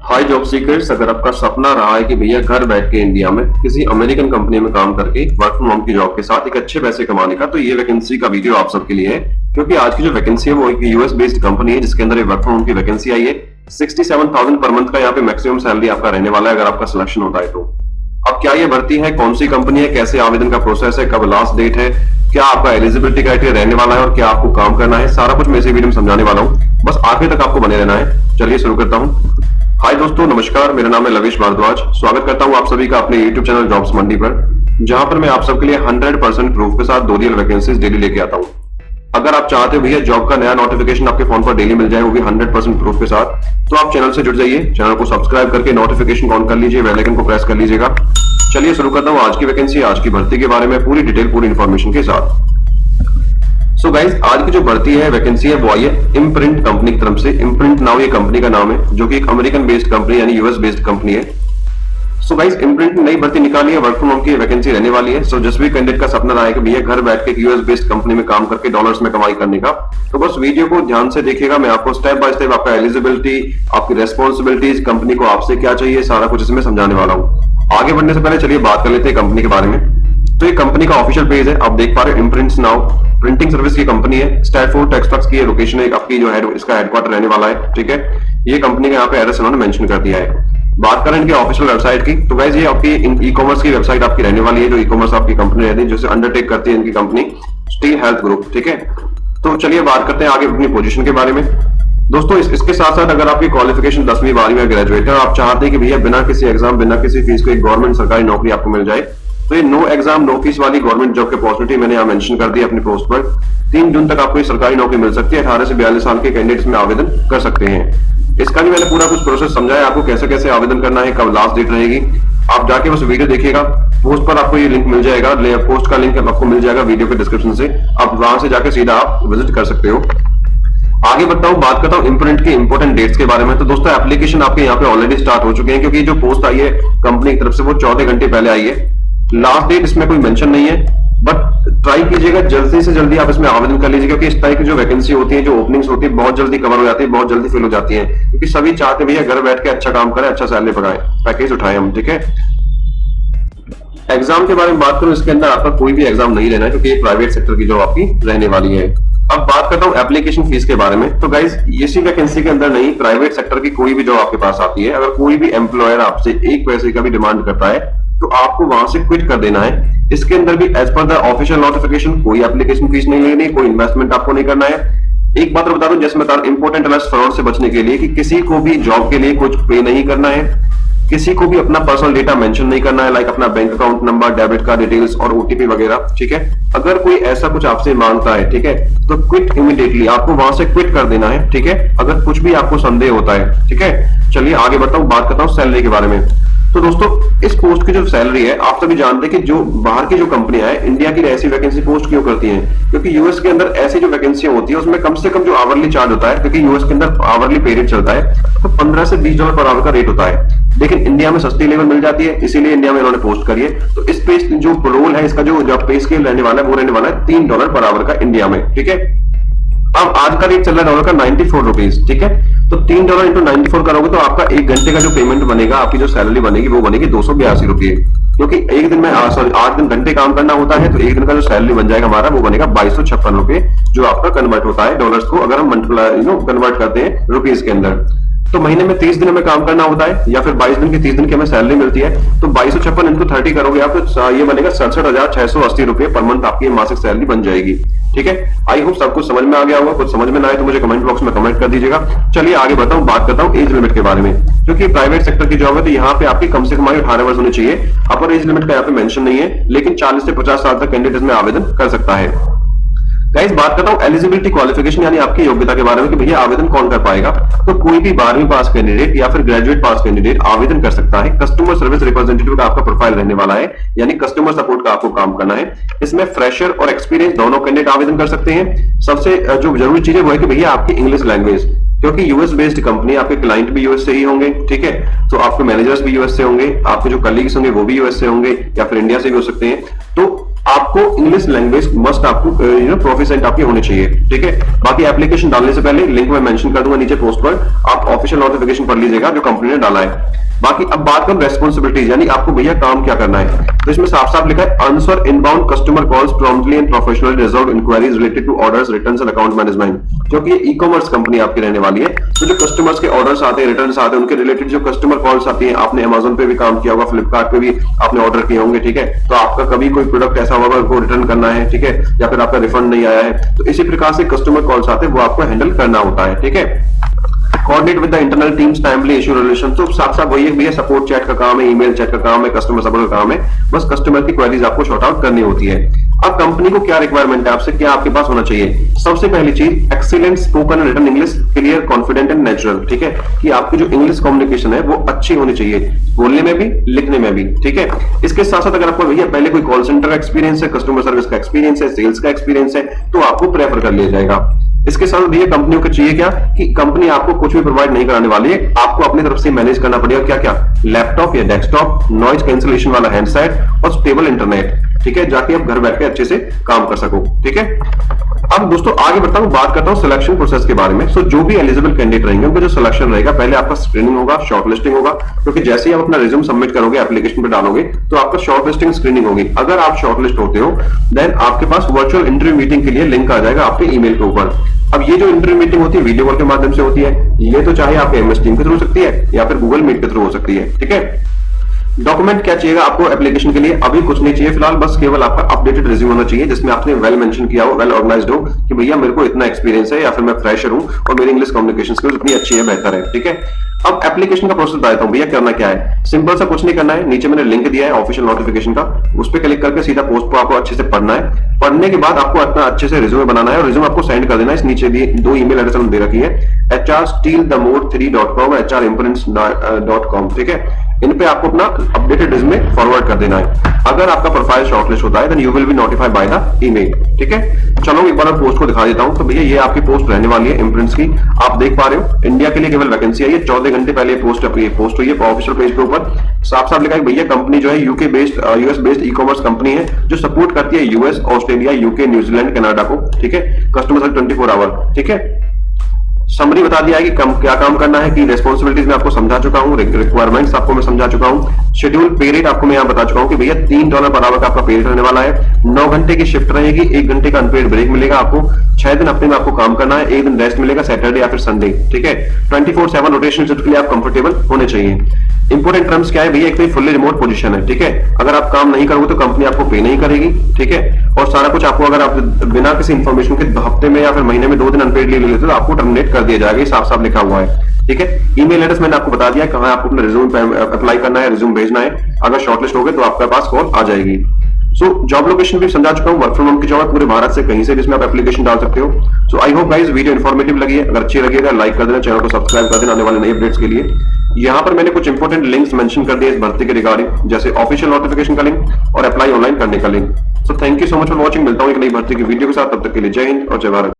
हाय job seekers, अगर आपका सपना रहा है कि भैया घर बैठ के इंडिया में किसी अमेरिकन कंपनी में काम करके वर्क फ्रॉम होम की जॉब के साथ एक अच्छे पैसे कमाने का, तो ये वैकेंसी का वीडियो आप सबके लिए है। क्योंकि आज की जो वैकेंसी है वो एक यूएस बेस्ड कंपनी है जिसके अंदर वर्क फ्रॉम होम की वैकेंसी आई है। 67,000 पर मंथ का यहाँ पे मैक्सिमम सैलरी आपका रहने वाला है अगर आपका सिलेक्शन होता है तो। अब क्या ये भर्ती है, कौन सी कंपनी है, कैसे आवेदन का प्रोसेस है, कब लास्ट डेट है, क्या आपका एलिजिबिलिटी क्राइटेरिया रहने वाला है और क्या आपको काम करना है, सारा कुछ मैं इस वीडियो में समझाने वाला हूँ। बस आखिर तक आपको बने रहना है। चलिए शुरू करता हूँ। हाय दोस्तों, नमस्कार। मेरा नाम है लवेश भारद्वाज। स्वागत करता हूँ आप सभी का अपने YouTube चैनल जॉब्स मंडी पर, जहां पर मैं आप सबके लिए 100% प्रूफ के साथ 2 रियल वैकेंसीज डेली लेके आता हूँ। अगर आप चाहते हो भैया जॉब का नया नोटिफिकेशन आपके फोन पर डेली मिल जाए, वो भी 100% प्रूफ के साथ, तो आप चैनल से जुड़ जाइए। चैनल को सब्सक्राइब करके नोटिफिकेशन ऑन कर लीजिए, बेल आइकन को प्रेस कर लीजिएगा। चलिए शुरू करता हूँ आज की वैकेंसी, आज की भर्ती के बारे में पूरी डिटेल, पूरी इन्फॉर्मेशन के साथ। सो गाइस, आज की जो भर्ती है, वैकेंसी है, वो आई है इम्प्रिंट कंपनी की तरफ से। इम्प्रिंट नाउ ये कंपनी का नाम है, जो कि एक अमेरिकन बेस्ड कंपनी यानी यूएस बेस्ड कंपनी है। सो गाइस, इम्प्रिंट नई भर्ती निकाली है, वर्क फ्रॉम होम की वैकेंसी रहने वाली है। सो जिस भी कैंडिडेट का सपना रहा है कि भैया घर बैठ के यूएस बेस्ड कंपनी में काम करके डॉलर्स में कमाई करने का, तो बस वीडियो को ध्यान से देखिएगा। मैं आपको स्टेप बाय स्टेप आपका एलिजिबिलिटी, आपकी रेस्पॉन्सिबिलिटीज, कंपनी को आपसे क्या चाहिए, सारा कुछ इसमें समझाने वाला हूँ। आगे बढ़ने से पहले चलिए बात कर लेते हैं कंपनी के बारे में। तो ये कंपनी का ऑफिशियल पेज है, आप देख पा रहे हो। इम्प्रिंट्स नाउ प्रिंटिंग सर्विस की कंपनी है। स्टैटफोर्ड टेक्सास की लोकेशन है आपकी, जो है इसका हेडक्वार्टर रहने वाला है। ठीक है, ये कंपनी का यहाँ पे एड्रेस इन्होंने मेंशन कर दिया है। बात करें इनके ऑफिशियल वेबसाइट की, तो गाइस ये आपकी ई कॉमर्स की वेबसाइट आपकी रहने वाली है, जो ई कॉमर्स आपकी कंपनी रहती है, जिसे अंडरटेक करती है इनकी कंपनी स्टील हेल्थ ग्रुप। ठीक है, तो चलिए बात करते हैं आगे अपनी पोजीशन के बारे में। दोस्तों इसके साथ साथ अगर आपकी क्वालिफिकेशन 10वीं 12वीं में ग्रेजुएट है और आप चाहते हैं कि भैया बिना किसी एग्जाम, बिना किसी फीस को एक गवर्नमेंट सरकारी नौकरी आपको मिल जाए, तो ये नो एग्जाम नो फीस वाली गवर्नमेंट जॉब की अपॉर्चुनिटी मैंने यहाँ मेंशन कर दी अपनी पोस्ट पर। 3 जून तक आपको सरकारी नौकरी मिल सकती है। 18 से 42 साल के कैंडिडेट्स में आवेदन कर सकते हैं। इसका भी मैंने पूरा कुछ प्रोसेस समझाया आपको, कैसे कैसे आवेदन करना है, कब लास्ट डेट रहेगी। आप जाके बस वीडियो देखिएगा, पोस्ट पर आपको ये लिंक मिल जाएगा, पोस्ट का लिंक आपको मिल जाएगा वीडियो के डिस्क्रिप्शन से। आप वहां से जाके सीधा आप विजिट कर सकते हो। आगे बढ़ता हूँ, बात करता हूँ इम्प्रिंट के इंपॉर्टेंट डेट्स के बारे में। तो दोस्तों एप्लीकेशन आपके यहाँ पे ऑलरेडी स्टार्ट हो चुके हैं, क्योंकि जो पोस्ट आई है कंपनी की तरफ से वो 14 घंटे पहले आई है। लास्ट डेट इसमें कोई मेंशन नहीं है, बट ट्राई कीजिएगा जल्दी से जल्दी आप इसमें आवेदन कर लीजिए, क्योंकि इस टाइप की जो वैकेंसी होती है, जो ओपनिंग्स होती है, बहुत जल्दी कवर हो जाती है, बहुत जल्दी फिल हो जाती है। क्योंकि सभी चाहते भैया घर बैठ के अच्छा काम करें, अच्छा सैलरी पकाएं, पैकेज उठाएं हम। ठीक है, एग्जाम के बारे में बात करूं, इसके अंदर आपका कोई भी एग्जाम नहीं लेना है, क्योंकि ये प्राइवेट सेक्टर की जॉब आपकी रहने वाली है। अब बात करता हूं एप्लीकेशन फीस के बारे में। तो गाइस, इसी वैकेंसी के अंदर नहीं, प्राइवेट सेक्टर की कोई भी जॉब आपके पास आती है, अगर कोई भी एम्प्लॉयर आपसे 1 पैसे का भी डिमांड करता है, तो आपको वहां से क्विट कर देना है। इसके अंदर भी as per the official notification कोई एप्लीकेशन फीस नहीं लेनी, कोई इन्वेस्टमेंट आपको नहीं करना है। एक बात बता दूं, जैसे बता इंपोर्टेंट अलर्ट फ्रॉड से बचने के लिए, कि किसी को भी जॉब के लिए कुछ पे नहीं करना है, किसी को भी अपना पर्सनल डेटा मेंशन नहीं करना है, लाइक अपना bank account number, debit card details और ओटीपी वगैरह। ठीक है, अगर कोई ऐसा कुछ आपसे मांगता है, ठीक है, तो क्विट इमीडिएटली, आपको वहां से क्विट कर देना है। ठीक है, अगर कुछ भी आपको संदेह होता है। ठीक है, चलिए आगे बढ़ता हूं, बात करता हूं सैलरी के बारे में। तो दोस्तों इस पोस्ट की जो सैलरी है, आप सभी जानते हैं कि जो बाहर की जो कंपनियां हैं, इंडिया की ऐसी वैकेंसी पोस्ट क्यों करती हैं, क्योंकि यूएस के अंदर ऐसी जो वैकेंसी होती है उसमें कम से कम जो आवरली चार्ज होता है, क्योंकि यूएस के अंदर आवरली पे रेट चलता है, तो 15 से $20 पर आवर का रेट होता है। लेकिन इंडिया में सस्ती लेवल मिल जाती है, इसीलिए इंडिया में इन्होंने पोस्ट करी है। तो इस पे जो रोल है, इसका जो पे स्केल रहने वाला है, वो रहने वाला है $3 पर आवर का इंडिया में। ठीक है, अब आज का रेट चल रहा है डॉलर का 94 रुपीज। ठीक है, तो $3 इंटू 94 करोगे तो आपका 1 घंटे का जो पेमेंट बनेगा, आपकी जो सैलरी बनेगी वो बनेगी 282 रुपये। क्योंकि एक दिन में 8 दिन घंटे काम करना होता है, तो एक दिन का जो सैलरी बन जाएगा हमारा, वो बनेगा 2256 रुपये, जो आपका कन्वर्ट होता है डॉलर्स को, अगर हम मल्टीप्लाई कन्वर्ट करते हैं रुपीज के अंदर। तो महीने में 30 दिन हमें काम करना होता है, या फिर 22 दिन की 30 दिन की हमें सैलरी मिलती है। तो 2256 इंटू 30 करोगे आप, तो ये बनेगा 67,680 रुपये पर मंथ आपकी मासिक सैलरी बन जाएगी। ठीक है, आई होप सब कुछ समझ में आ गया होगा। कुछ समझ में ना आए तो मुझे कमेंट बॉक्स में कमेंट कर दीजिएगा। चलिए आगे बताऊं, बात करता हूं एज लिमिट के बारे में। क्योंकि प्राइवेट सेक्टर की जॉब है, तो यहाँ पे आपकी कम से कम आयु 18 वर्ष होनी चाहिए। अपर एज लिमिट का यहाँ पे मेंशन नहीं है, लेकिन 40 से 50 साल तक कैंडिडेट में आवेदन कर सकता है। गाइस, बात करता हूं एलिजिबिलिटी क्वालिफिकेशन यानी आपकी योग्यता के बारे में, कि भैया आवेदन कौन कर पाएगा। तो कोई भी 12वीं पास कैंडिडेट या फिर ग्रेजुएट पास कैंडिडेट आवेदन कर सकता है। कस्टमर सर्विस रिप्रेजेंटेटिव का आपका प्रोफाइल रहने वाला है, यानी कस्टमर सपोर्ट का आपको काम करना है। इसमें फ्रेशर और एक्सपीरियंस दोनों कैंडिडेट आवेदन कर सकते हैं। सबसे जो जरूरी चीज है वो है कि भैया आपकी इंग्लिश लैंग्वेज, क्योंकि यूएस बेस्ड कंपनी, आपके क्लाइंट भी यूएस से ही होंगे। ठीक है, तो आपके मैनेजर्स भी यूएस से होंगे, आपके जो कलीग्स होंगे वो भी यूएस से होंगे, या फिर इंडिया से भी हो सकते हैं। तो आपको इंग्लिश लैंग्वेज मस्ट आपको प्रोफिशिएंट आपकी होनी चाहिए, ठीक है। बाकी एप्लीकेशन डालने से पहले लिंक में मेंशन कर दूंगा नीचे पोस्ट पर, आप ऑफिशियल नोटिफिकेशन पढ़ लीजिएगा जो कंपनी ने डाला है। बाकी अब बात करूं रेस्पॉन्सिबिलिटीज, यानी आपको भैया काम क्या करना है, तो इसमें साफ साफ लिखा है answer inbound customer calls promptly and professionally resolve inquiries related to orders returns and account management. क्योंकि ये ई-कॉमर्स कंपनी आपकी रहने वाली है, तो जो कस्टमर्स के ऑर्डर्स आते हैं, रिटर्न्स आते हैं, उनके रिलेटेड जो कस्टमर कॉल्स आती है, आपने अमेजोन पे भी काम किया होगा, फ्लिपकार्ट पे भी आपने ऑर्डर किए होंगे, ठीक है। तो आपका कभी कोई प्रोडक्ट ऐसा होगा को रिटर्न करना है, ठीक है, या फिर आपका रिफंड नहीं आया है, तो इसी प्रकार से कस्टमर कॉल्स आते हैं, वो आपको हैंडल करना होता है, ठीक है। Coordinate with the internal teams timely issue resolution, तो साथ साथ वही भैया सपोर्ट चैट का काम है, ईमेल चैट का काम है, कस्टमर सपोर्ट का काम है, बस कस्टमर की क्वेरीज आपको सॉर्ट आउट करनी होती है। अब कंपनी को क्या रिक्वायरमेंट है आपसे, क्या आपके पास होना चाहिए, सबसे पहली चीज excellent spoken and written English, clear confident and natural, ठीक है, कि आपकी जो इंग्लिश कम्युनिकेशन है वो अच्छी होनी चाहिए, बोलने में भी लिखने में भी, ठीक है। इसके साथ साथ अगर आपको भैया पहले कोई कॉल सेंटर का एक्सपीरियंस है, कस्टमर सर्विस का एक्सपीरियंस है, सेल्स का एक्सपीरियंस है, तो आपको प्रेफर कर लिया जाएगा। इसके साथ भैया कंपनियों को चाहिए क्या, कि कंपनी आपको कुछ भी प्रोवाइड नहीं कराने वाली है, आपको अपनी तरफ से मैनेज करना पड़ेगा क्या क्या, लैपटॉप या डेस्कटॉप, नॉइज कैंसिलेशन वाला हैंडसेट और स्टेबल इंटरनेट, ठीक है, जाके आप घर बैठ के अच्छे से काम कर सको, ठीक है। अब दोस्तों आगे बढ़ता हूं, बात करता हूं सिलेक्शन प्रोसेस के बारे में। सो जो भी एलिजिबल कैंडिडेट रहेंगे उनका जो सिलेक्शन रहेगा, पहले आपका स्क्रीनिंग होगा, शॉर्टलिस्टिंग होगा, क्योंकि जैसे ही आप अपना रिज्यूम सबमिट करोगे, एप्लीकेशन पे डालोगे, तो आपका शॉर्टलिस्टिंग स्क्रीनिंग होगी। अगर आप शॉर्टलिस्ट होते हो देन आपके पास वर्चुअल इंटरव्यू मीटिंग के लिए लिंक आ जाएगा आपके ईमेल के ऊपर। अब ये जो इंटरव्यू मीटिंग होती है वीडियो कॉल के माध्यम से होती है, ये तो चाहे आपके MS टीम के थ्रू हो सकती है या फिर गूगल मीट के थ्रू हो सकती है, ठीक है। डॉक्यूमेंट क्या चाहिएगा आपको एप्लीकेशन के लिए, अभी कुछ नहीं चाहिए फिलहाल, बस केवल आपका अपडेटेड रिज्यूम होना चाहिए जिसमें आपने वेल मेंशन किया हो, वेल ऑर्गेनाइज्ड हो, कि भैया मेरे को इतना एक्सपीरियंस है या फिर मैं फ्रेशर हूं और मेरी इंग्लिश कम्युनिकेशन स्किल्स इतनी अच्छी है, बेहतर है, ठीक है। अब एप्लीकेशन का प्रोसेस बता देता हूं भैया, करना क्या है, सिंपल सा कुछ नहीं करना है, नीचे मैंने लिंक दिया है ऑफिशियल नोटिफिकेशन का, उस पर क्लिक करके सीधा पोस्ट को आपको अच्छे से पढ़ना है। पढ़ने के बाद आपको अपना अच्छे से रिज्यूमे बनाना है और रिज्यूम आपको सेंड कर देना है। इस नीचे दिए 2 ईमेल एड्रेस हमने दे रखी है, hrstealdemore3.com, hrimprints.com, ठीक है। इन पे आपको अपना अपडेटेड रिज्यूमे फॉरवर्ड कर देना है। अगर आपका प्रोफाइल शॉर्टलिस्ट होता है then you will be notified by the email, ठीक है। चलो एक बार मैं पोस्ट को दिखा देता हूं। तो भैया ये आपकी पोस्ट रहने वाली है इम्प्रिंट्स की, आप देख पा रहे हो, इंडिया के लिए केवल वैकेंसी आई है, 14 घंटे पहले पोस्ट हुई है ऑफिशियल पेज के ऊपर। साफ साफ लिखा है भैया कंपनी जो है UK based US based e-commerce company है जो सपोर्ट करती है US, Australia, UK, New Zealand, Canada को, ठीक है। कस्टमर सर्विस 24 आवर, ठीक है। समरी बता दिया है कि क्या काम करना है, कि रेस्पॉन्सिबिलिटीज में आपको समझा चुका हूं, रिक्वायरमेंट्स आपको मैं समझा चुका हूं, शेड्यूल पे रेट आपको मैं यहां बता चुका हूं कि भैया $3 पर आवर का आपका पे रेट रहने वाला है, 9 घंटे की शिफ्ट रहेगी, 1 घंटे का अनपेड ब्रेक मिलेगा आपको, 6 दिन हफ्ते में आपको काम करना है, 1 दिन रेस्ट मिलेगा सैटरडे या फिर संडे, ठीक है। 24/7 रोटेशन शिफ्ट के लिए आप कंफर्टेबल होने चाहिए। इंपोर्टेंट टर्म्स क्या है भैया, एक तो फुल्ली रिमोट पोजीशन है, ठीक है। अगर आप काम नहीं करोगे तो कंपनी आपको पे नहीं करेगी, ठीक है। और सारा कुछ आपको, अगर आप बिना किसी इंफॉर्मेशन के हफ्ते में या फिर महीने में 2 दिन अनपेड लीव ले लेते हो तो आपको टर्मिनेट कर दिया जाएगा, साफ साफ लिखा हुआ है, ठीक है। ईमेल एड्रेस मैंने आपको बता दिया कहां आपको अपना रिज्यूम अप्लाई करना है, रिज्यूम भेजना है। अगर शॉर्टलिस्ट हो गए तो आपके पास कॉल आ जाएगी। सो जॉब लोकेशन भी समझा चुका हूं, वर्क फ्रॉम होम की जॉब है पूरे भारत से कहीं से जिसमें आप एप्लीकेशन डाल सकते हो। So I hope guys video informative लगी है, अगर अच्छी लगी है लाइक कर देना, चैनल को सब्सक्राइब कर देना आने वाले नए अपडेट्स के लिए। यहाँ पर मैंने कुछ इंपॉर्टेंट लिंक्स मेंशन कर दिए इस भर्ती के रिगार्डिंग, जैसे ऑफिशियल नोटिफिकेशन का लिंक और अप्लाई ऑनलाइन करने का link. So thank you so much for watching, मिलता हूं एक नई भर्ती की वीडियो के साथ, तब तक के लिए जय हिंद और जय भारत।